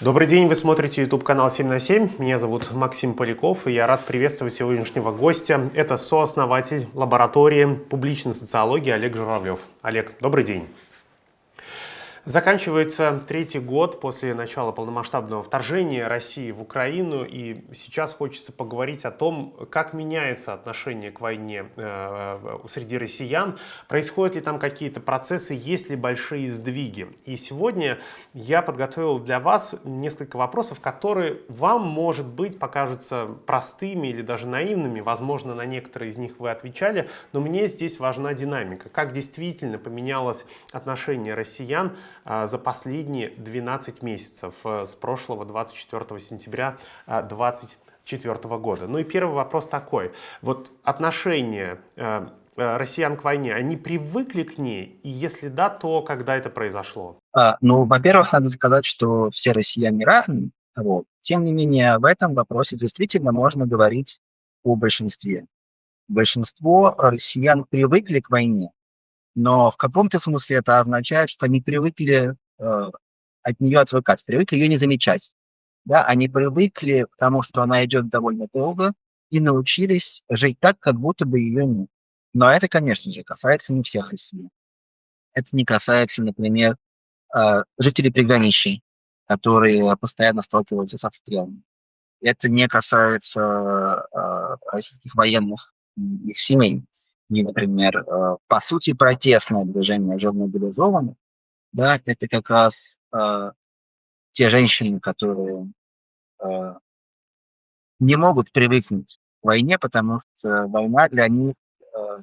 Добрый день, вы смотрите YouTube-канал 7 на 7. Меня зовут Максим Поляков, и я рад приветствовать сегодняшнего гостя. Это сооснователь лаборатории публичной социологии Олег Журавлев. Олег, добрый день. Заканчивается третий год после начала полномасштабного вторжения России в Украину, и сейчас хочется поговорить о том, как меняется отношение к войне среди россиян, происходят ли там какие-то процессы, есть ли большие сдвиги. И сегодня я подготовил для вас несколько вопросов, которые вам, может быть, покажутся простыми или даже наивными. Возможно, на некоторые из них вы отвечали, но мне здесь важна динамика. Как действительно поменялось отношение россиян за последние 12 месяцев с прошлого 24 сентября 2024 года. Ну и первый вопрос такой. Вот отношения россиян к войне, они привыкли к ней? И если да, то когда это произошло? Во-первых, надо сказать, что все россияне разные. Вот. Тем не менее, в этом вопросе действительно можно говорить о большинстве. Большинство россиян привыкли к войне, но в каком-то смысле это означает, что они привыкли от нее отвыкать, привыкли ее не замечать. Да? Они привыкли к тому, что она идет довольно долго, и научились жить так, как будто бы ее нет. Но это, конечно же, касается не всех россиян. Это не касается, например, жителей приграничий, которые постоянно сталкиваются с обстрелами. Это не касается российских военных и их семей. И, например, по сути, протестное движение уже мобилизованных, да, это как раз те женщины, которые не могут привыкнуть к войне, потому что война для них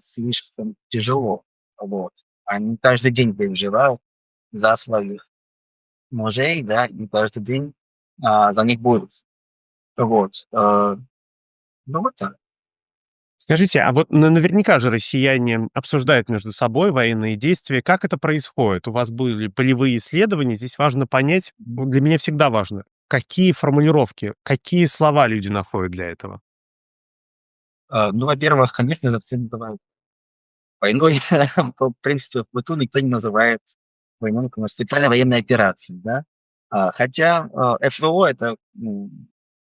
слишком тяжело. Вот. Они каждый день переживают за своих мужей, да, и каждый день за них борются. Вот. Ну, вот так. Скажите, а вот наверняка же россияне обсуждают между собой военные действия. Как это происходит? У вас были полевые исследования. Здесь важно понять, для меня всегда важно, какие формулировки, какие слова люди находят для этого. Во-первых, конечно, это все называют войной. В принципе, в быту никто не называет войной, как специальная военная операция, да. Хотя СВО – это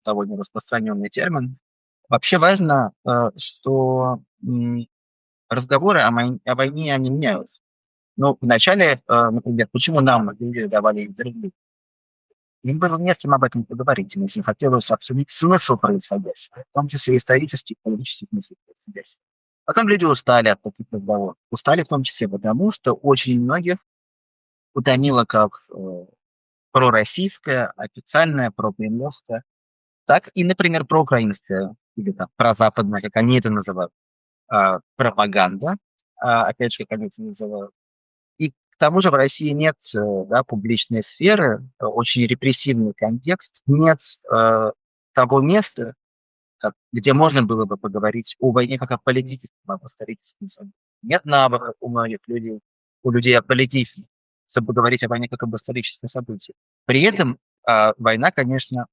довольно распространенный термин. Вообще важно, что разговоры о войне, они меняются. Ну, вначале, например, почему нам люди давали интервью? Им было не с кем об этом поговорить, им очень хотелось обсудить смысл происходящего, в том числе исторический, политический смысл происходящего. Потом люди устали от таких разговоров. Устали в том числе потому, что очень многих утомило как пророссийская, официальная, прокремлевская, так и, например, проукраинская, или там прозападная, как они это называют, пропаганда, опять же, как они это называют. И к тому же в России нет да, публичной сферы, очень репрессивный контекст, нет того места, где можно было бы поговорить о войне как о политическом, об историческом событии. Нет навыка у многих людей, у людей о политике, чтобы говорить о войне как об историческом событии. При этом война, конечно,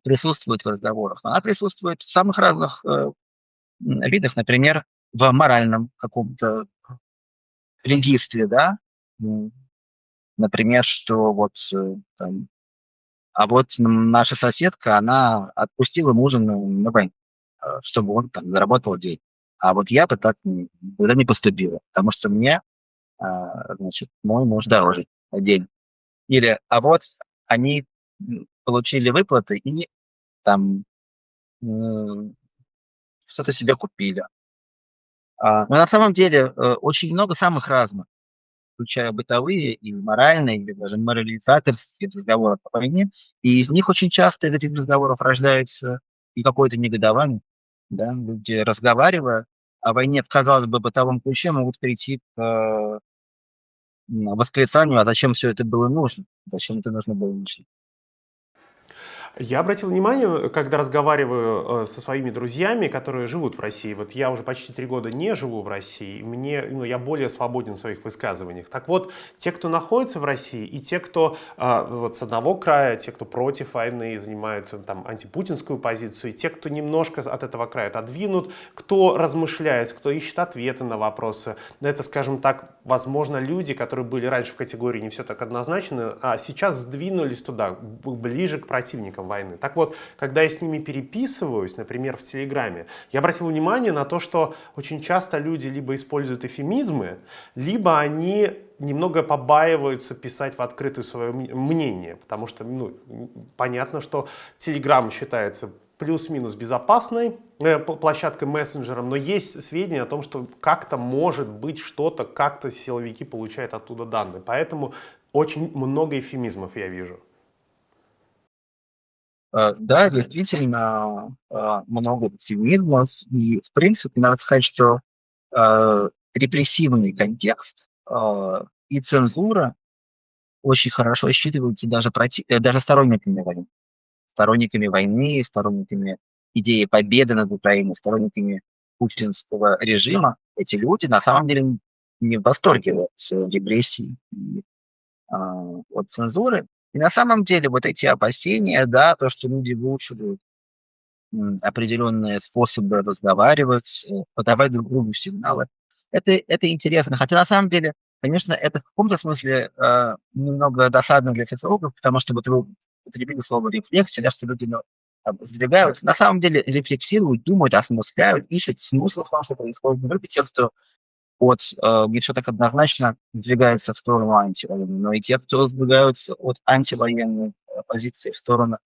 присутствует в разговорах, но она присутствует в самых разных видах, например, в моральном каком-то регистре, да, например, что вот там, а вот наша соседка, она отпустила мужа на войну, чтобы он там заработал деньги. А вот я бы так никогда не поступила, потому что мне, значит, мой муж дороже денег. Или, а вот они получили выплаты и там что-то себе купили. Но на самом деле очень много самых разных, включая бытовые и моральные, или даже морализаторские разговоры о войне. И из них очень часто, из этих разговоров рождается и какое-то негодование. Да? Люди, разговаривая о войне в, казалось бы, бытовом ключе, могут прийти к восклицанию, а зачем все это было нужно? Зачем это нужно было начать? Я обратил внимание, когда разговариваю со своими друзьями, которые живут в России, вот я уже почти 3 года не живу в России, я более свободен в своих высказываниях. Так вот, те, кто находится в России, и те, кто вот с одного края, те, кто против войны, занимают там антипутинскую позицию, и те, кто немножко от этого края отодвинут, кто размышляет, кто ищет ответы на вопросы, это, скажем так, возможно, люди, которые были раньше в категории не все так однозначно, а сейчас сдвинулись туда, ближе к противникам войны. Так вот, когда я с ними переписываюсь, например, в Телеграме, я обратил внимание на то, что очень часто люди либо используют эвфемизмы, либо они немного побаиваются писать в открытую свое мнение, потому что понятно, что Телеграм считается плюс-минус безопасной площадкой, мессенджером, но есть сведения о том, что как-то может быть что-то, как-то силовики получают оттуда данные. Поэтому очень много эвфемизмов я вижу. Да, действительно, много пессимизма. И, в принципе, надо сказать, что репрессивный контекст и цензура очень хорошо считываются даже сторонниками войны, сторонниками идеи победы над Украиной, сторонниками путинского режима. Эти люди на самом деле не в восторге от репрессий и от цензуры. И на самом деле вот эти опасения, да, то, что люди выучивают определенные способы разговаривать, подавать друг другу сигналы. Это интересно. Хотя на самом деле, конечно, это в каком-то смысле немного досадно для социологов, потому что вот вы употребили слово рефлексия, да, что люди сдвигаются. На самом деле рефлексируют, думают, осмысляют, ищут смысл в том, что происходит. Не только те, кто не все так однозначно сдвигается в сторону антивоенной, но и те, кто сдвигаются от антивоенной позиции в сторону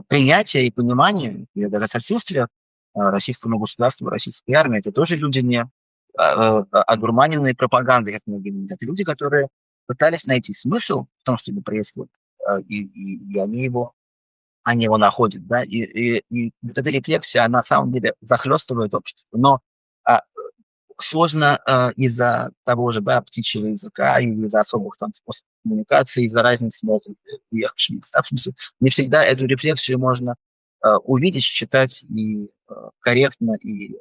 принятия и понимания, или даже сочувствия российскому государству, российской армии. Это тоже люди не одурманенные пропагандой, как многие говорят. Это люди, которые пытались найти смысл в том, что происходит, и они его находят. Да? И вот эта рефлексия, она на самом деле захлестывает общество. Но а, сложно из-за того же, да, птичьего языка или из-за особых там способов коммуникации, из-за разницы между приехавшими и оставшимися. Не всегда эту рефлексию можно увидеть, считать и корректно и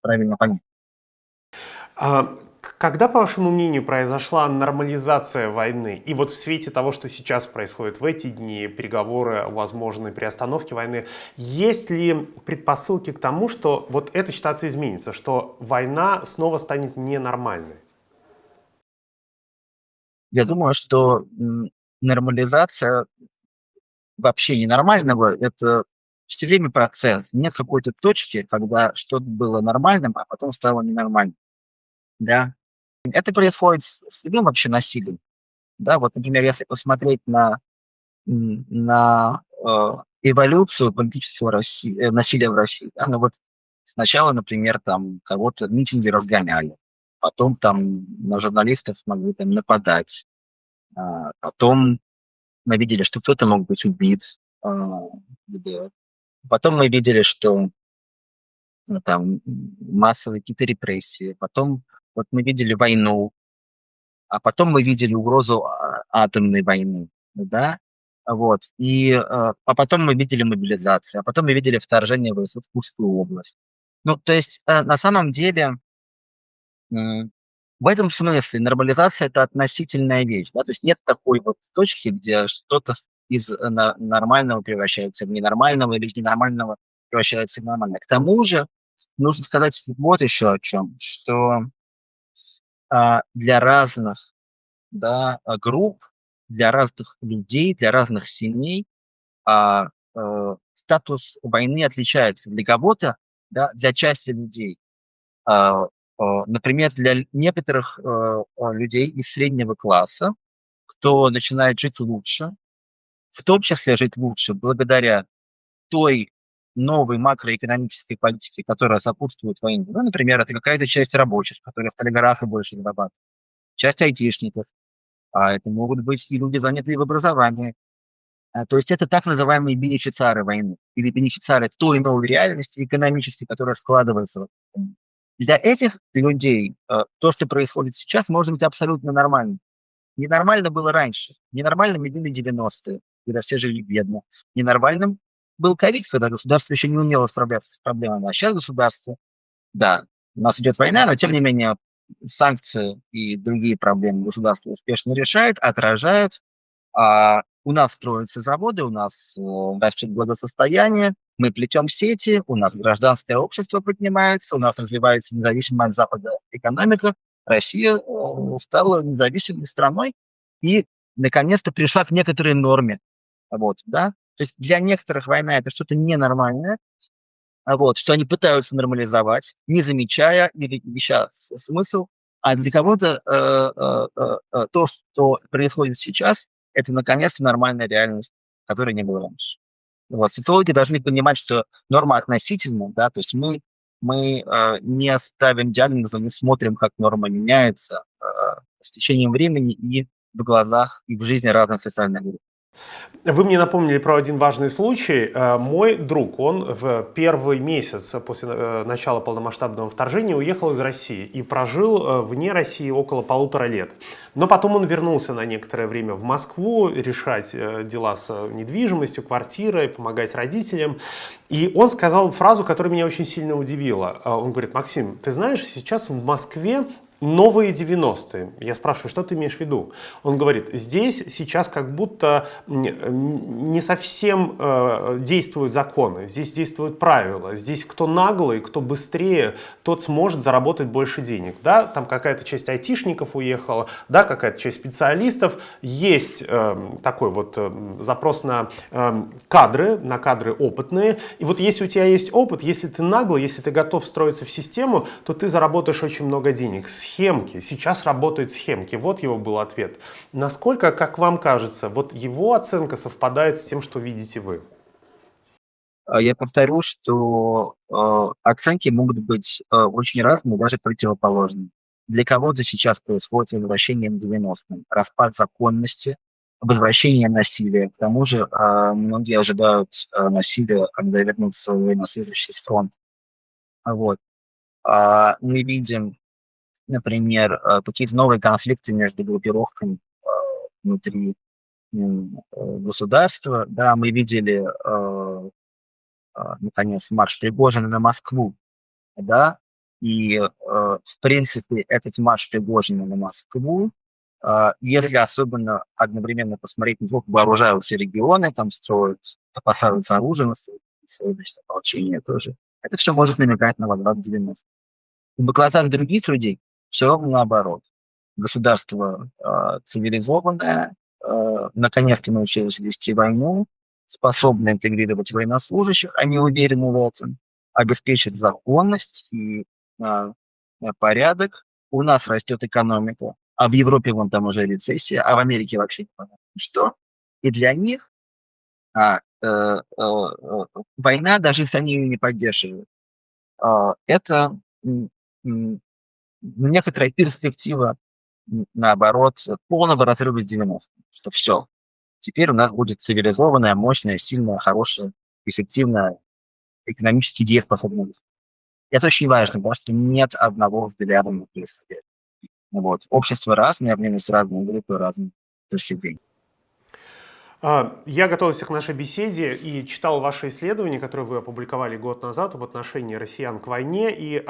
правильно понять. Когда, по вашему мнению, произошла нормализация войны? И вот в свете того, что сейчас происходит в эти дни, переговоры о возможной приостановке войны, есть ли предпосылки к тому, что вот эта ситуация изменится, что война снова станет ненормальной? Я думаю, что нормализация вообще ненормального — это все время процесс. Нет какой-то точки, когда что-то было нормальным, а потом стало ненормальным. Да? Это происходит с любым вообще насилием. Да, вот, например, если посмотреть на эволюцию политического насилия в России, да, ну вот сначала, например, там кого-то митинги разгоняли, потом там на журналистов могли там нападать, потом мы видели, что кто-то мог быть убит, или потом мы видели, что там массовые какие-то репрессии, потом вот мы видели войну, а потом мы видели угрозу атомной войны, да, вот, а потом мы видели мобилизацию, а потом мы видели вторжение ВСУ в Курскую область. Ну, то есть, на самом деле, в этом смысле нормализация — это относительная вещь, да, то есть нет такой вот точки, где что-то из нормального превращается в ненормального или из ненормального превращается в нормальное. К тому же нужно сказать вот еще о чем, что для разных, да, групп, для разных людей, для разных семей а, статус войны отличается. Для кого-то, да, для части людей, например, для некоторых людей из среднего класса, кто начинает жить лучше, в том числе жить лучше благодаря той новой макроэкономической политике, которая сопутствует войне. Ну, например, это какая-то часть рабочих, которые стали гораздо больше зарабатывать, часть айтишников, а это могут быть и люди, занятые в образовании. То есть это так называемые бенефициары войны или бенефициары той новой реальности экономической, которая складывается. Для этих людей то, что происходит сейчас, может быть абсолютно нормально. Ненормально было раньше. Ненормальными были 90-е. когда все жили бедно. Ненормальным был ковид, когда государство еще не умело справляться с проблемами. А сейчас государство, да, у нас идет война, но тем не менее санкции и другие проблемы государство успешно решает, отражает. У нас строятся заводы, у нас растет благосостояние, мы плетем сети, у нас гражданское общество поднимается, у нас развивается независимая от Запада экономика. Россия стала независимой страной и наконец-то пришла к некоторой норме. Вот, да? То есть для некоторых война это что-то ненормальное, что они пытаются нормализовать, не замечая, не ища смысл. А для кого-то то, что происходит сейчас, это наконец-то нормальная реальность, которой не было раньше. Вот. Социологи должны понимать, что норма относительна, да, то есть мы не ставим диагноза, мы смотрим, как норма меняется с течением времени и в глазах, и в жизни разных социальных групп. Вы мне напомнили про один важный случай. Мой друг, он в первый месяц после начала полномасштабного вторжения уехал из России и прожил вне России около 1,5 лет. Но потом он вернулся на некоторое время в Москву решать дела с недвижимостью, квартирой, помогать родителям. И он сказал фразу, которая меня очень сильно удивила. Он говорит: Максим, ты знаешь, сейчас в Москве новые 90-е. Я спрашиваю, что ты имеешь в виду? Он говорит: здесь сейчас как будто не совсем действуют законы, здесь действуют правила. Здесь кто наглый, кто быстрее, тот сможет заработать больше денег. Да? Там какая-то часть айтишников уехала, да, какая-то часть специалистов. Есть такой вот запрос на кадры опытные. И вот если у тебя есть опыт, если ты наглый, если ты готов встроиться в систему, то ты заработаешь очень много денег. Схемки. Сейчас работают схемки. Вот его был ответ. Насколько, как вам кажется, вот его оценка совпадает с тем, что видите вы? Я повторю, что оценки могут быть очень разные, даже противоположные. Для кого-то сейчас происходит возвращение к 90-м, распад законности, возвращение насилия. К тому же многие ожидают насилия, когда вернутся военнослужащие с фронта. Вот. Мы видим, например, какие-то новые конфликты между группировками внутри государства. Да, мы видели, наконец, марш Пригожина на Москву, да, и, в принципе, этот марш Пригожина на Москву, если особенно одновременно посмотреть на то, как вооружаются регионы, там строят, запасаются оружием, строят, значит, ополчение тоже, это все может намекать на возврат к 90-м. В глазах других людей все равно наоборот. Государство цивилизованное, наконец-то научилось вести войну, способно интегрировать военнослужащих, они уверены в этом, обеспечить законность и порядок. У нас растет экономика, а в Европе вон там уже рецессия, а в Америке вообще непонятно что. И для них война, даже если они ее не поддерживают, это некоторая перспектива, наоборот, полного разрыва с 90-м, что все, теперь у нас будет цивилизованная, мощная, сильная, хорошая, эффективная, экономически дееспособная. Это очень важно, потому что нет одного взгляда на происходящее. Вот. Общество разное, в нем есть разные группы, разные точки зрения. Я готовился к нашей беседе и читал ваши исследования, которые вы опубликовали год назад об отношении россиян к войне. И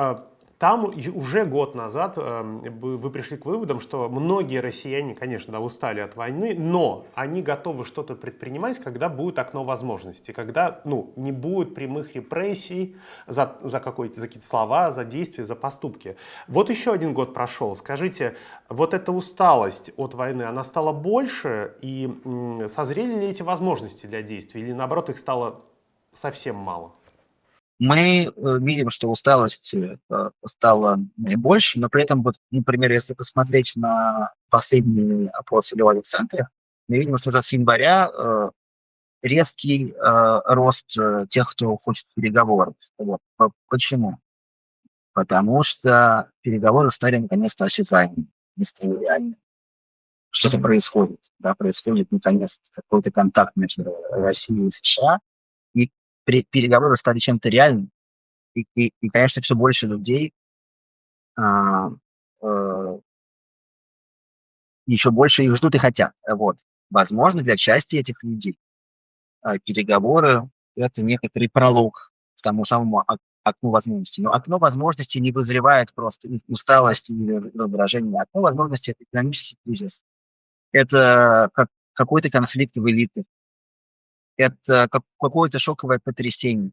там уже год назад вы пришли к выводам, что многие россияне, конечно, да, устали от войны, но они готовы что-то предпринимать, когда будет окно возможностей, когда не будет прямых репрессий за какие-то слова, за действия, за поступки. Вот еще один год прошел. Скажите, вот эта усталость от войны, она стала больше, и созрели ли эти возможности для действий, или наоборот их стало совсем мало? Мы видим, что усталости стало больше, но при этом, вот, например, если посмотреть на последний опрос в Леваде центре, мы видим, что уже с января резкий рост тех, кто хочет переговоров. Вот. Почему? Потому что переговоры стали наконец-то осязаемыми, не стали реальными. Что-то происходит, да, происходит наконец-то какой-то контакт между Россией и США, и переговоры стали чем-то реальным. И, конечно, все больше людей еще больше их ждут и хотят. Вот. возможно, для части этих людей переговоры — это некоторый пролог к тому самому окну возможностей. Но окно возможностей не вызревает просто из усталости или раздражения. Окно возможностей — это экономический кризис, это какой-то конфликт в элитах, это какое-то шоковое потрясение.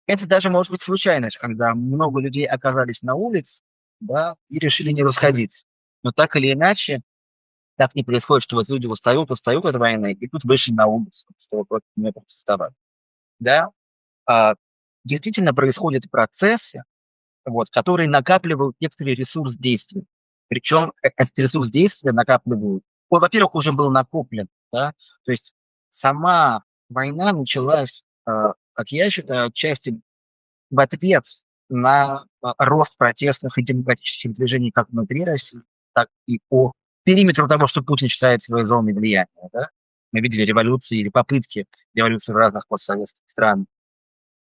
Это даже может быть случайность, когда много людей оказались на улице, да, и решили не расходиться. Но так или иначе, так не происходит, что вот люди устают от войны, и тут вышли на улицу, чтобы против нее протестовать. Да? А, Действительно происходят процессы, вот, которые накапливают некоторый ресурс действия. Причем этот ресурс действия накапливают. Он, во-первых, уже был накоплен, да, то есть сама война началась, как я считаю, отчасти в ответ на рост протестных и демократических движений как внутри России, так и по периметру того, что Путин считает своей зоной влияния. Да? Мы видели революции или попытки революции в разных постсоветских странах.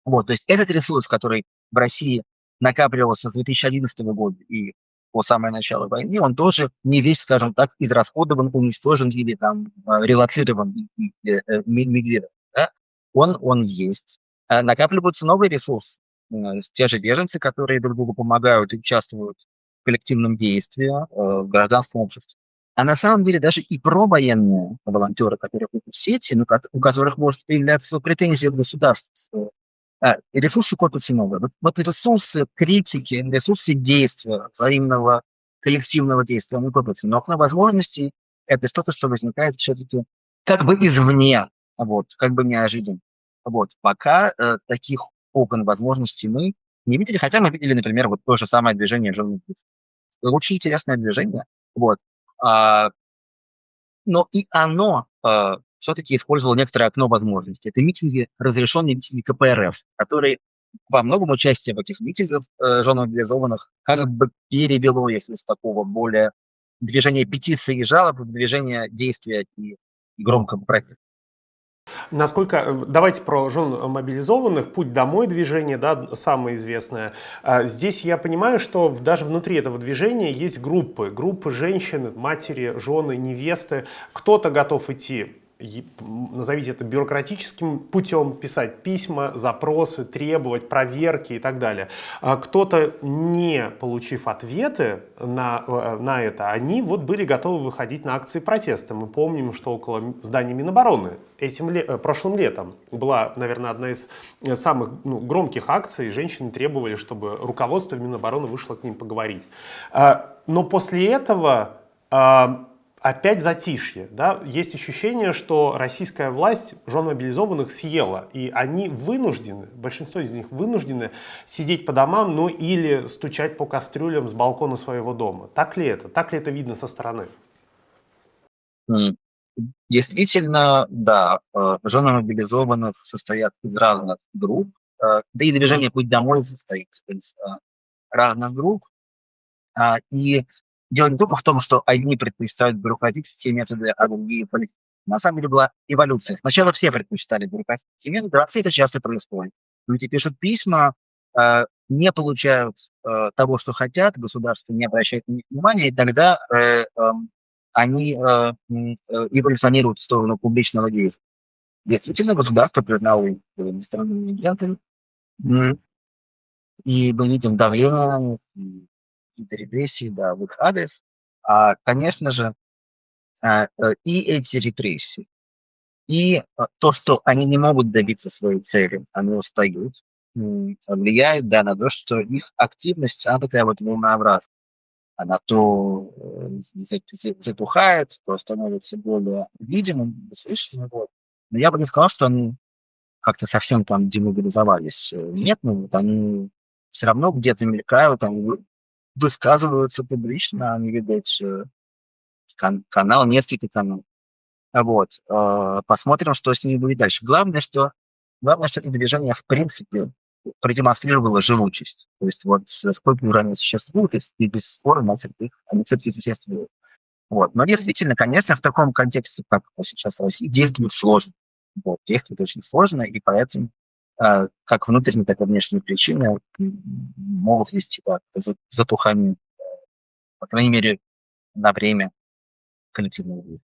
Вот, то есть этот ресурс, который в России накапливался с 2011 года и по самое начало войны, он тоже не весь, скажем так, израсходован, уничтожен или там релоцирован, мигрирован. Да? Он есть. Накапливаются новые ресурсы. Те же беженцы, которые друг другу помогают и участвуют в коллективном действии, в гражданском обществе. А на самом деле даже и провоенные волонтеры, которые в сети, но у которых может появляться претензии к государству, ресурсы копятся новые. Вот ресурсы критики, ресурсы действия, взаимного коллективного действия, они копятся. Но окно возможностей — это что-то, что возникает все-таки как бы извне, вот, как бы неожиданно. Вот. Пока таких окон возможностей мы не видели, хотя мы видели, например, вот то же самое движение журналистов. Очень интересное движение. Вот. А, но и оно все-таки использовало некоторое окно возможностей. Это митинги, разрешенные митинги КПРФ, которые во многом участие в этих митингах мобилизованных как бы перевело их из такого более движения петиций и жалоб в движение действия и громкого протеста. Насколько, давайте про жен мобилизованных, «Путь домой» движение, да, самое известное. Здесь я понимаю, что даже внутри этого движения есть группы женщин, матери, жены, невесты. Кто-то готов идти, назовите это бюрократическим путем, писать письма, запросы, требовать проверки и так далее. Кто-то, не получив ответы на это, они вот были готовы выходить на акции протеста. Мы помним, что около здания Минобороны прошлым летом была, наверное, одна из самых громких акций. Женщины требовали, чтобы руководство Минобороны вышло к ним поговорить. Но после этого опять затишье. Да? Есть ощущение, что российская власть жен мобилизованных съела, и они вынуждены, большинство из них вынуждены сидеть по домам, ну или стучать по кастрюлям с балкона своего дома. Так ли это? Так ли это видно со стороны? Действительно, да, жены мобилизованных состоят из разных групп, да и движение «Путь домой» состоит из разных групп. И дело не только в том, что одни предпочитают бюрократические методы, а другие политические. На самом деле была эволюция. Сначала все предпочитали бюрократические методы, вообще это часто происходит. Люди пишут письма, не получают того, что хотят, государство не обращает на них внимания, и тогда они эволюционируют в сторону публичного действия. Действительно, государство признало их иностранными агентами, и мы видим давление, какие-то репрессии, да, в их адрес. Конечно же, и эти репрессии, и то, что они не могут добиться своей цели, они устают, влияет, да, на то, что их активность, она такая вот волнообразная. Она то затухает, то становится более видимым, слышимым. Вот. Но я бы не сказал, что они как-то совсем там демобилизовались. Нет, ну вот они все равно где-то мелькают, они высказываются публично, они ведут канал, несколько каналов. Вот. Посмотрим, что с ними будет дальше. Главное, что это движение в принципе продемонстрировало живучесть. То есть вот сколько уже они существуют, и без спора они все-таки существуют. Вот. Но действительно, конечно, в таком контексте, как сейчас в России, действует сложно. Вот. Действует очень сложно, и поэтому как внутренние, так и внешние причины могут вести к затуханию, по крайней мере, на время коллективного действия.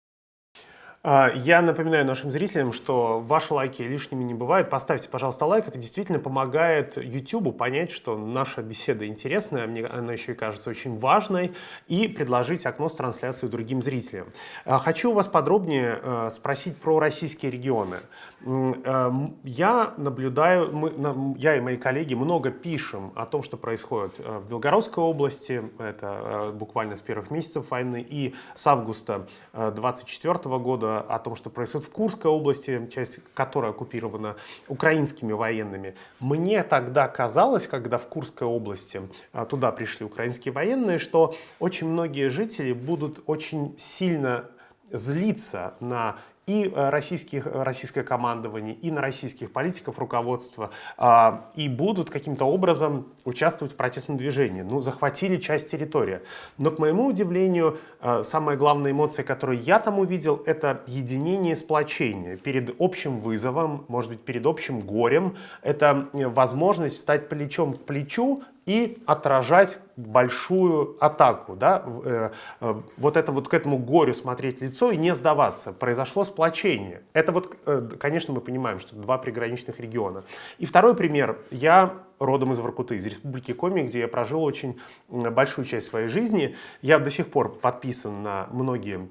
Я напоминаю нашим зрителям, что ваши лайки лишними не бывают. Поставьте, пожалуйста, лайк. Это действительно помогает YouTube понять, что наша беседа интересная, мне она еще и кажется очень важной, и предложить окно с трансляцией другим зрителям. Хочу у вас подробнее спросить про российские регионы. Я наблюдаю, я и мои коллеги много пишем о том, что происходит в Белгородской области, это буквально с первых месяцев войны, и с августа 2024 года о том, что происходит в Курской области, часть которой оккупирована украинскими военными. Мне тогда казалось, когда в Курской области туда пришли украинские военные, что очень многие жители будут очень сильно злиться на и российское командование, и на российских политиков руководства, и будут каким-то образом участвовать в протестном движении. Ну, захватили часть территории. Но, к моему удивлению, самая главная эмоция, которую я там увидел, это единение и сплочение перед общим вызовом, может быть, перед общим горем. Это возможность стать плечом к плечу и отражать большую атаку. Да? Вот это вот к этому горю смотреть в лицо и не сдаваться. Произошло сплочение. Это вот, конечно, мы понимаем, что два приграничных региона. И второй пример. Я родом из Воркуты, из республики Коми, где я прожил очень большую часть своей жизни. Я до сих пор подписан на многие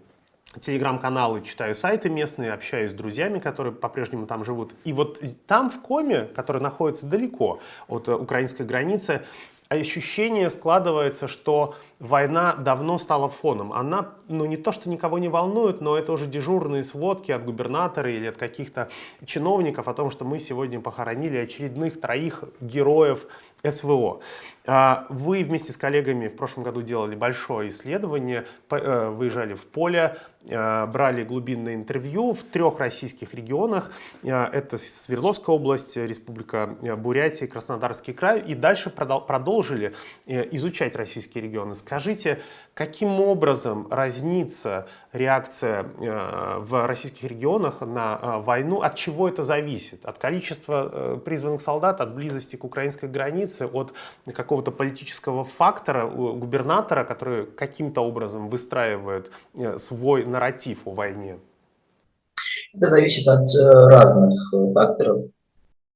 телеграм-каналы, читаю сайты местные, общаюсь с друзьями, которые по-прежнему там живут. И вот там, в Коме, который находится далеко от украинской границы, ощущение складывается, что война давно стала фоном. Она, ну, не то, что никого не волнует, но это уже дежурные сводки от губернатора или от каких-то чиновников о том, что мы сегодня похоронили очередных 3 героев СВО. Вы вместе с коллегами в прошлом году делали большое исследование, выезжали в поле, брали глубинное интервью в 3 российских регионах. Это Свердловская область, Республика Бурятия, Краснодарский край. И дальше продолжили изучать российские регионы. Скажите, каким образом разнится реакция в российских регионах на войну? От чего это зависит? От количества призванных солдат, от близости к украинской границе, от какого-то политического фактора, губернатора, который каким-то образом выстраивает свой нарратив о войне? Это зависит от разных факторов.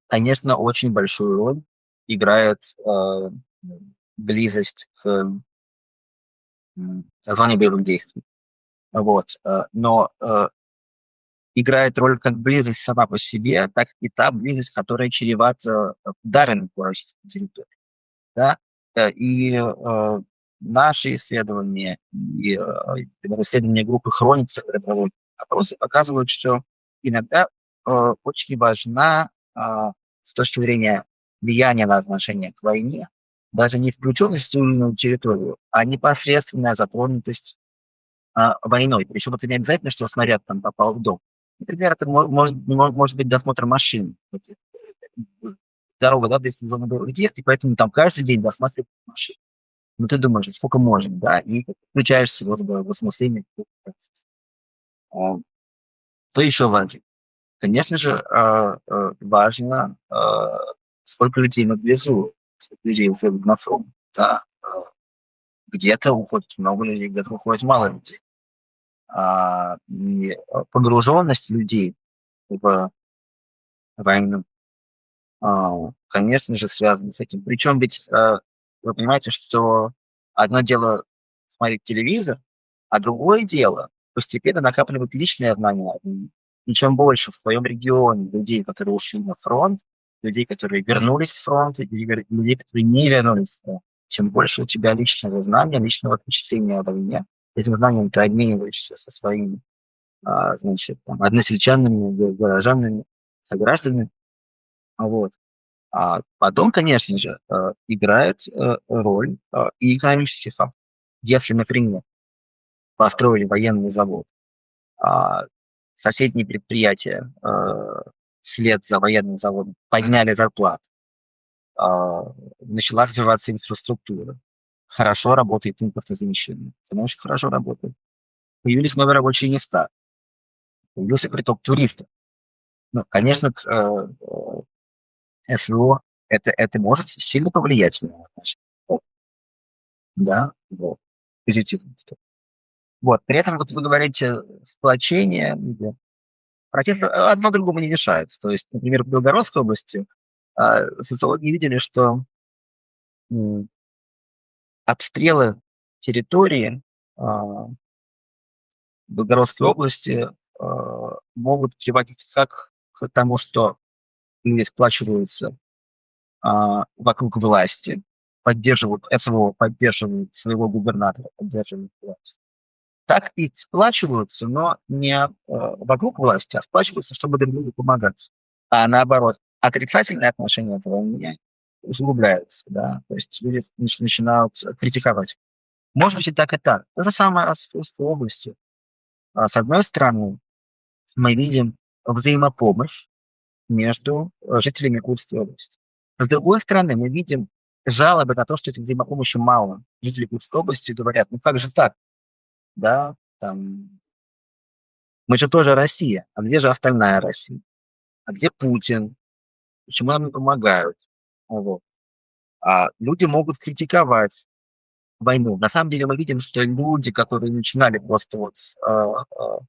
Конечно, очень большую роль играет близость к зоне боевых действий. Вот. Но играет роль как близость сама по себе, так и та близость, которая чревата ударами по российской территории. Да? И наши исследования, и исследования группы Хроник, которые проводят опросы, показывают, что иногда очень важна с точки зрения влияния на отношение к войне даже не включенность в ту или иную территорию, а непосредственная затронутость войной. Причем это не обязательно, что снаряд там попал в дом. Например, это может быть досмотр машин. Дорога, да, без зоны боевых действий, поэтому там каждый день досматривают машины. Ну, ты думаешь, сколько можно, да, и включаешься в осмысление процесса. Что еще важно? Конечно же, важно, сколько людей мобилизуют, сколько людей уходит на фронт. Да. Где-то уходит много людей, где-то уходит мало людей. И погруженность людей в войну, конечно же, связана с этим. Причем ведь вы понимаете, что одно дело смотреть телевизор, а другое дело постепенно накапливать личные знания. И чем больше в твоем регионе людей, которые ушли на фронт, людей, которые вернулись с фронта, и людей, которые не вернулись с фронта, чем больше у тебя личного знания, личного впечатления о войне, этим знанием ты обмениваешься со своими, значит, там, односельчанами, горожанами, согражданами. Вот. А потом, конечно же, играет роль и экономический фактор. Если, например, построили военный завод, соседние предприятия вслед за военным заводом подняли зарплаты, начала развиваться инфраструктура, хорошо работает импортозамещение, она очень хорошо работает. Появились новые рабочие места, появился приток туристов. Ну, конечно, СВО это может сильно повлиять на отношения. Да, вот. Позитивно. Вот. При этом вот вы говорите сплочение, протест одно другому не мешает. То есть, например, в Белгородской области социологи видели, что м, обстрелы территории в Белгородской области могут приводить как к тому, что люди сплачиваются вокруг власти, поддерживают СВО, поддерживают своего губернатора, поддерживают власть, так и сплачиваются, но не вокруг власти, а сплачиваются, чтобы друг другу помогать. А наоборот, отрицательное отношение к войне усугубляется, да, то есть люди начинают критиковать. Может быть и так, и так. То же самое с Курской областью. С одной стороны, мы видим взаимопомощь между жителями Курской области. С другой стороны, мы видим жалобы на то, что этой взаимопомощи мало. Жители Курской области говорят, ну как же так, да, там, мы же тоже Россия, а где же остальная Россия? А где Путин? Почему нам не помогают? Вот. А люди могут критиковать войну. На самом деле мы видим, что люди, которые начинали просто вот с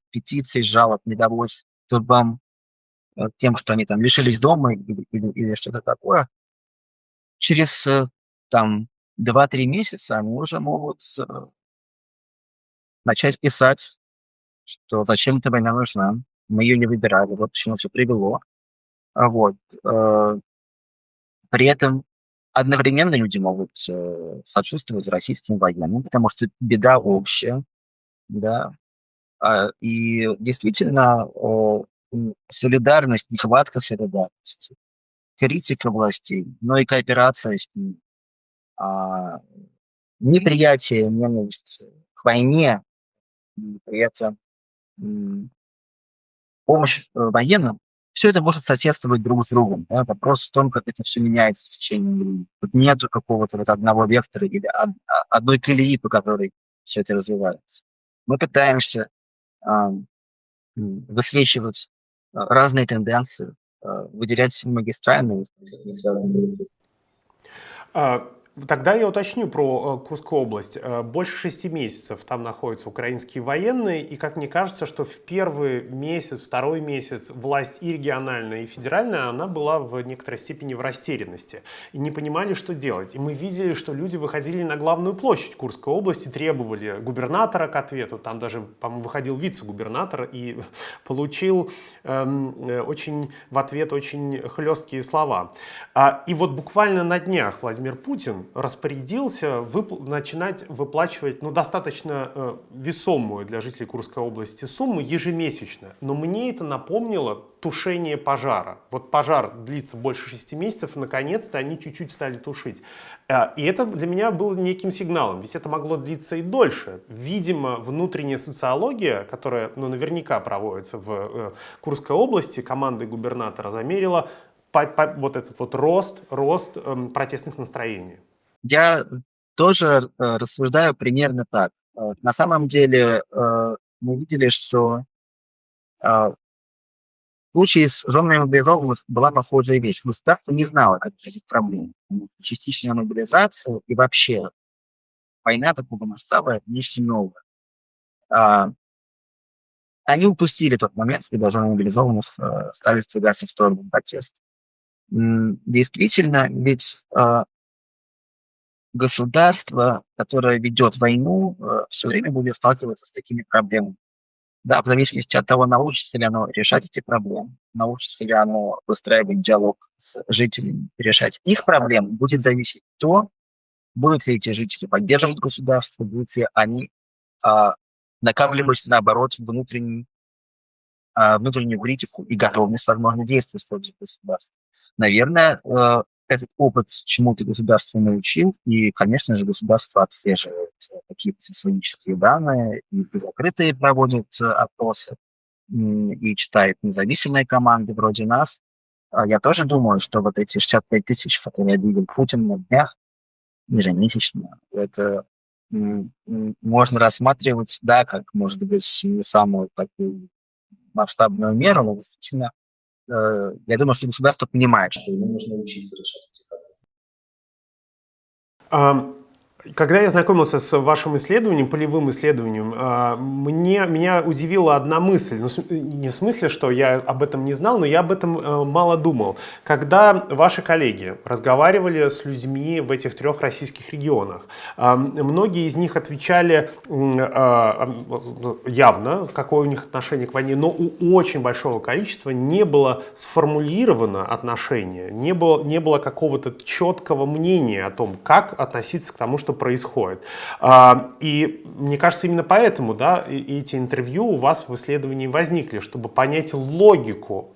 петиций, жалоб, недовольством тем, что они там лишились дома или что-то такое, через там 2-3 месяца они уже могут начать писать, что зачем эта война нужна, мы ее не выбирали, вот к чему все привело. Вот. При этом одновременно люди могут сочувствовать российским военным, потому что беда общая, да. И действительно, солидарность, нехватка солидарности, критика властей, но и кооперация с ними, а, неприятие, ненависть к войне, и при этом помощь военным, все это может соседствовать друг с другом. Да? Вопрос в том, как это все меняется в течение времени. Тут нету какого-то вот одного вектора или одной колеи, по которой все это развивается. Мы пытаемся высвечивать разные тенденции, выделять магистральные, связанные друг с другом. Тогда я уточню про Курскую область. Больше 6 месяцев там находятся украинские военные, и как мне кажется, что в первый месяц, второй месяц власть и региональная, и федеральная, она была в некоторой степени в растерянности, и не понимали, что делать. И мы видели, что люди выходили на главную площадь Курской области, требовали губернатора к ответу, там даже, по-моему, выходил вице-губернатор и получил в ответ очень хлесткие слова. И вот буквально на днях Владимир Путин распорядился начинать выплачивать достаточно весомую для жителей Курской области сумму ежемесячно. Но мне это напомнило тушение пожара. Вот пожар длится больше 6 месяцев, и наконец-то они чуть-чуть стали тушить. И это для меня было неким сигналом, ведь это могло длиться и дольше. Видимо, внутренняя социология, которая наверняка проводится в Курской области, командой губернатора замерила вот этот вот рост протестных настроений. Я тоже рассуждаю примерно так. На самом деле мы видели, что в случае с женами мобилизованных была похожая вещь. Государство не знало этих проблем. Частичная мобилизация и вообще война такого масштаба – это нечто новое. Они упустили тот момент, когда жены мобилизованных стали сдвигаться в сторону протеста. Действительно, ведь государство, которое ведет войну, все время будет сталкиваться с такими проблемами. Да, в зависимости от того, научится ли оно решать эти проблемы, научится ли оно выстраивать диалог с жителями, решать их проблемы, будет зависеть то, будут ли эти жители поддерживать государство, будут ли они накапливать, наоборот, внутреннюю критику и готовность, возможно, действовать против государства. Наверное, этот опыт чему-то государство научил, и, конечно же, государство отслеживает какие-то социологические данные, и закрытые проводит опросы, и читает независимые команды вроде нас. Я тоже думаю, что вот эти 65 тысяч, которые видел Путин на днях, ежемесячно, это можно рассматривать, да, как, может быть, не самую такую масштабную меру, но действительно, я думаю, что государство понимает, что ему нужно учиться решать эти проблемы. Когда я знакомился с вашим исследованием, полевым исследованием, меня удивила одна мысль. Ну, не в смысле, что я об этом не знал, но я об этом мало думал. Когда ваши коллеги разговаривали с людьми в этих 3 российских регионах, многие из них отвечали явно, какое у них отношение к войне, но у очень большого количества не было сформулировано отношение, не было какого-то четкого мнения о том, как относиться к тому, что происходит. И мне кажется, именно поэтому, да, эти интервью у вас в исследовании возникли, чтобы понять логику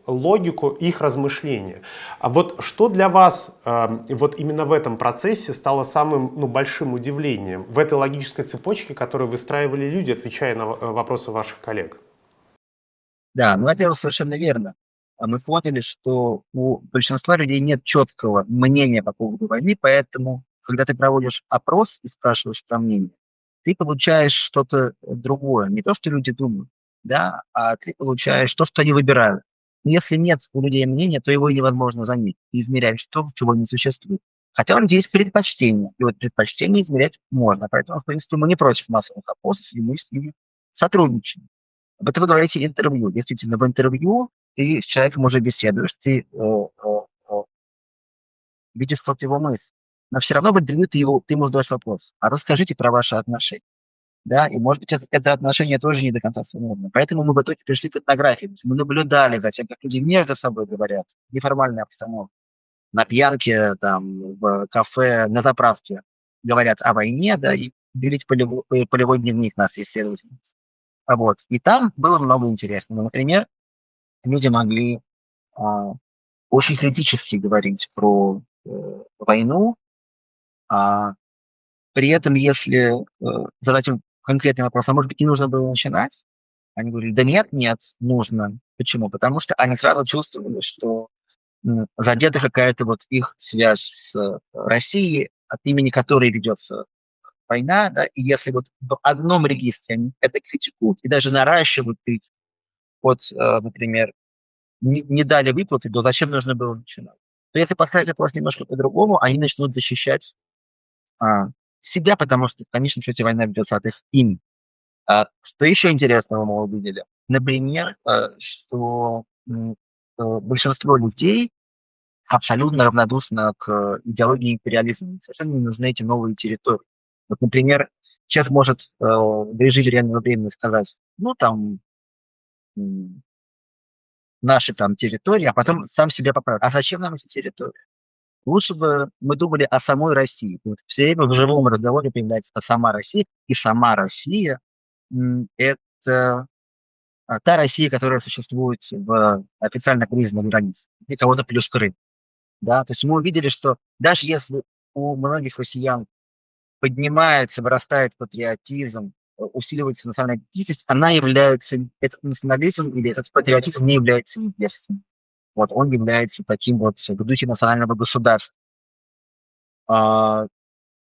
их размышления. А вот что для вас вот именно в этом процессе стало самым большим удивлением, в этой логической цепочке, которую выстраивали люди, отвечая на вопросы ваших коллег? Да, ну, во-первых, совершенно верно. Мы поняли, что у большинства людей нет четкого мнения по поводу войны, поэтому, когда ты проводишь опрос и спрашиваешь про мнение, ты получаешь что-то другое. Не то, что люди думают, да, а ты получаешь то, что они выбирают. Но если нет у людей мнения, то его и невозможно заметить. Ты измеряешь то, чего не существует. Хотя у людей есть предпочтения, и вот предпочтения измерять можно. Поэтому, в принципе, мы не против массовых опросов, и мы с ними сотрудничаем. Вот вы говорите интервью. Действительно, в интервью ты с человеком уже беседуешь, ты видишь ход его мысли. Но все равно в интервью ты ему задаешь вопрос. А расскажите про ваши отношения. Да, и может быть это отношение тоже не до конца сформировано. Поэтому мы в итоге пришли к этнографии. То есть мы наблюдали за тем, как люди между собой говорят, в неформальной обстановке, на пьянке, там, в кафе, на заправке говорят о войне, да, и делить полевой дневник нашей исследовательницы. Вот. И там было много интересного. Например, люди могли а, очень критически говорить про войну, а при этом, если задать им конкретный вопрос, а может быть, не нужно было начинать, они говорили, да нет, нет, нужно. Почему? Потому что они сразу чувствовали, что задета какая-то вот их связь с Россией, от имени которой ведется война, да, и если вот в одном регистре они это критикуют и даже наращивают критику, вот, например, не дали выплаты, то зачем нужно было начинать? То если поставить вопрос немножко по-другому, они начнут защищать а, себя, потому что в конечном счете война ведется от их имени. Что еще интересного мы увидели? Например, что большинство людей абсолютно равнодушно к идеологии империализма. Им совершенно не нужны эти новые территории. Вот, например, человек может в режиме реального времени сказать, ну, там, наши там территории, а потом сам себя поправить. А зачем нам эти территории? Лучше бы мы думали о самой России. Вот все время в живом разговоре появляется сама Россия, и сама Россия это та Россия, которая существует в официально признанной границе, и кого-то плюс Крым. Да? То есть мы увидели, что даже если у многих россиян поднимается, вырастает патриотизм, усиливается национальная идентичность, она является, этот национализм или этот патриотизм не является единственным. Вот он является таким вот в духе национального государства. А,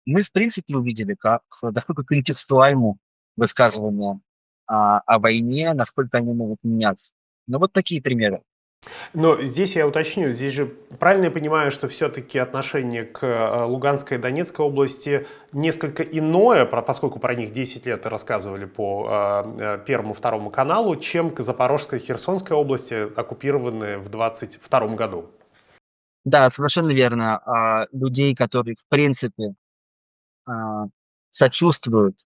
Мы, в принципе, увидели, как насколько контекстуальны высказывания о войне, насколько они могут меняться. Ну, вот такие примеры. Но здесь я уточню, здесь же правильно я понимаю, что все-таки отношение к Луганской и Донецкой области несколько иное, поскольку про них 10 лет рассказывали по Первому, Второму каналу, чем к Запорожской и Херсонской области, оккупированные в 22 году. Да, совершенно верно. Людей, которые, в принципе, сочувствуют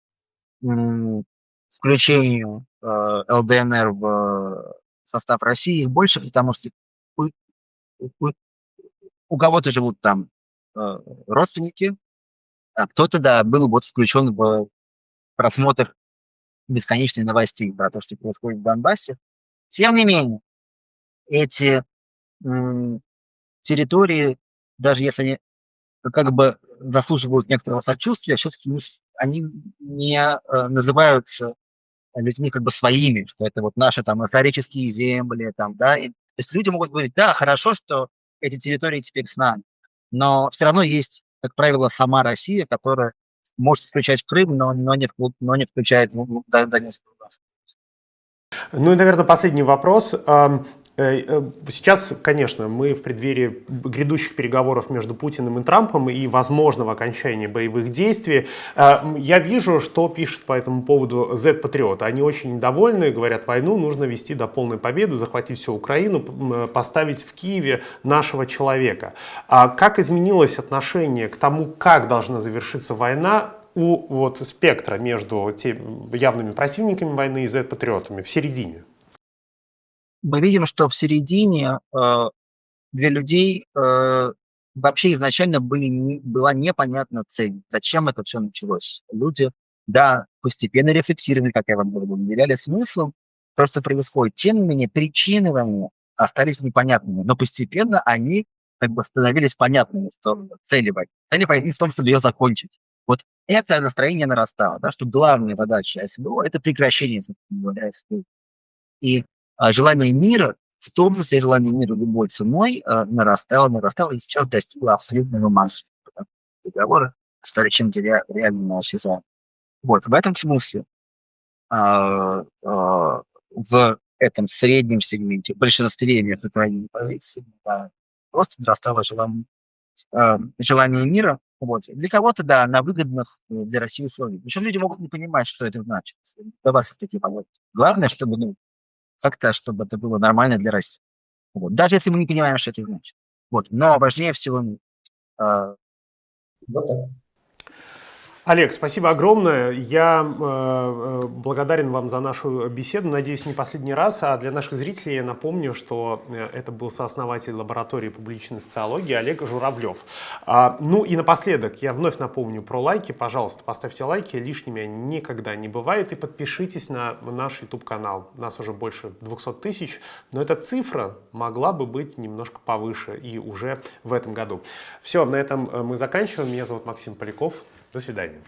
включению ЛДНР в состав России, их больше, потому что у, у- у кого-то живут там родственники, а кто-то, да, был вот включен в просмотр бесконечных новостей про то, что происходит в Донбассе. Тем не менее, эти м, территории, даже если они как бы заслуживают некоторого сочувствия, все-таки они не называются людьми как бы своими, что это вот наши там исторические земли, там, да. То есть люди могут говорить, да, хорошо, что эти территории теперь с нами, но все равно есть, как правило, сама Россия, которая может включать Крым, но не включает Донецкую область. Ну и, наверное, последний вопрос. Сейчас, конечно, мы в преддверии грядущих переговоров между Путиным и Трампом и возможного окончания боевых действий. Я вижу, что пишут по этому поводу Z-патриоты. Они очень недовольны, говорят, войну нужно вести до полной победы, захватить всю Украину, поставить в Киеве нашего человека. А как изменилось отношение к тому, как должна завершиться война у спектра между явными противниками войны и Z-патриотами в середине? Мы видим, что в середине для людей вообще изначально была непонятна цель, зачем это все началось. Люди, да, постепенно рефлексировали, как я вам говорил, уделяли смыслом то, что происходит. Тем не менее, причины войны остались непонятными, но постепенно они как бы становились понятными, что цели войны. Цели войны в том, чтобы ее закончить. Вот это настроение нарастало, да, что главная задача СВО – это прекращение СВО. И желание мира, в том числе желание мира любой ценой, нарастало, и сейчас достигло абсолютного максимума. Договоры стали чем-то реально осязаемым. Вот, в этом смысле в этом среднем сегменте, в большинстве между крайними позициями, просто нарастало желание мира. Вот. Для кого-то, да, на выгодных для России условиях. Причем люди могут не понимать, что это значит. Для вас это типа вот. Главное, чтобы, как-то, чтобы это было нормально для России. Вот. Даже если мы не понимаем, что это значит. Вот. Но важнее всего вот так. Олег, спасибо огромное. Я благодарен вам за нашу беседу. Надеюсь, не последний раз. А для наших зрителей я напомню, что это был сооснователь лаборатории публичной социологии Олег Журавлев. Ну и напоследок, я вновь напомню про лайки. Пожалуйста, поставьте лайки. Лишними они никогда не бывают. И подпишитесь на наш YouTube-канал. Нас уже больше 200 тысяч. Но эта цифра могла бы быть немножко повыше и уже в этом году. Все, на этом мы заканчиваем. Меня зовут Максим Поляков. До свидания.